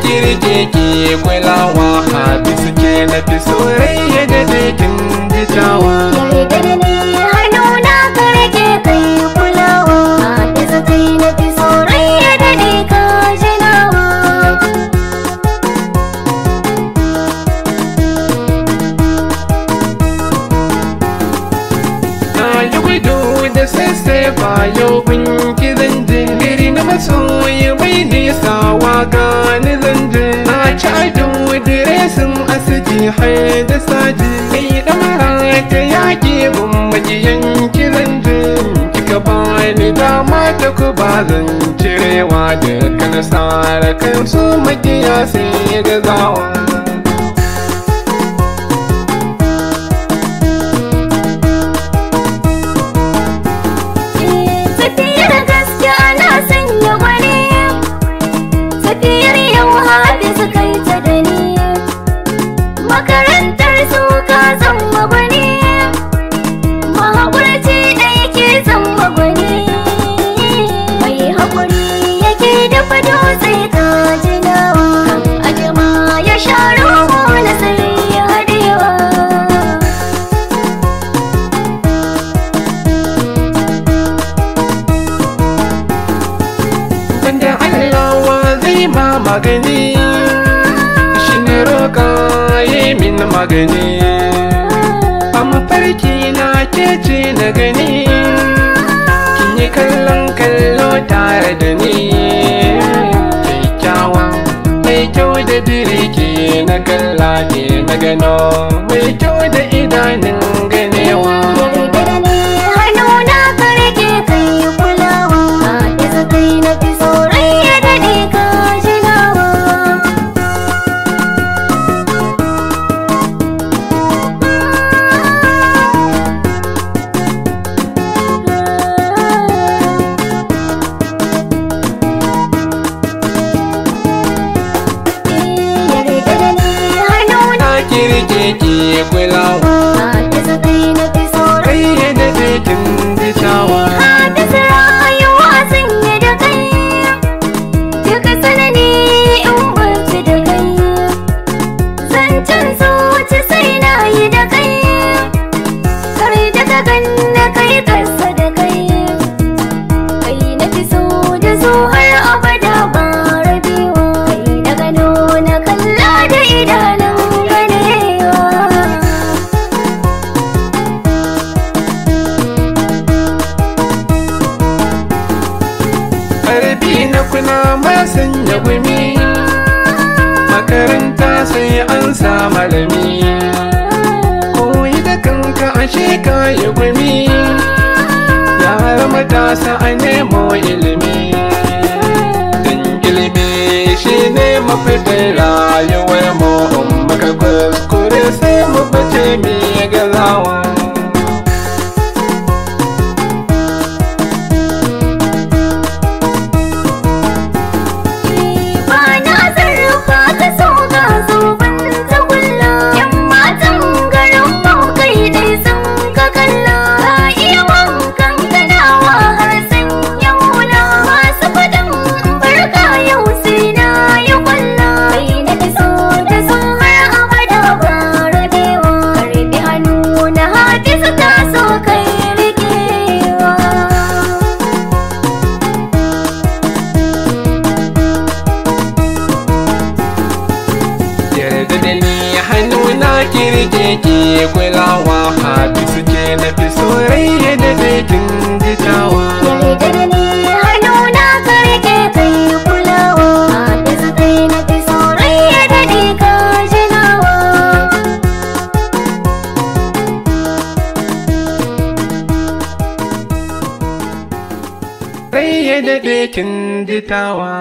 kirke ki kulawa Hafizu ke na fi soyayya da dakin jitawa. Yarda da ni hannuna ka rike kai kulawa Hafizu kai na fi soyayya da dika jinawa. Na yi gudu da sassafa yau gunki zanje iri na masoyi mai nisa waka ni zanje. Na ci ado diresin asiji har da saji kai damara ta yaƙi bin majiyan zanje. Kika bani dama ta ku ba zan cirewa da kan sara kan su makiya sai gazawa. Hafizu kai ta da ni makarantar su ka zama gwani mahaƙurci da yake zama gwani mai haƙuri yake dafa dutse ka jinawa ajima ya sha roho na sai ya haɗewa. Wanda Allah wa zai ma magani roƙa yi min magani a mafarki na ke ce na gani kin yi kallon kallo tare da ni kyakkyawa mai kyau da diriki na kalla ke na gano mai kyau da idanun ganewa. Yarda da ni hannuna ka rike kai kulawa Hafizu kai na fi soyayya da dika jinawa. Kirke ki kulawa Hafizu kai na fi soyayya da dakin jitawa. Hafizu rayuwa sun yi da kai duka sanani in barci da kai zancen zuci sai na yi da kai kar da ka ganna kai kasa da kai kai na fi so da zo har abada ba rabewa kai na gano na kalla da idanun kuna ma sanya gumi makaranta sai an sa malami koyi da kanka ashe ka yi gumi yara matasa a nemo ilimi dan ilimi shi ne mafitar rayuwar mu maka kuskure sai mu bace mi gazawa. Kirke ki kulawa Hafizu ke na fi soyayya da dakin jitawa. Yarda da ni hannuna ka rike kai kulawa Hafizu kai na fi soyayya da dika jinawa. Soyayya da dakin jitawa.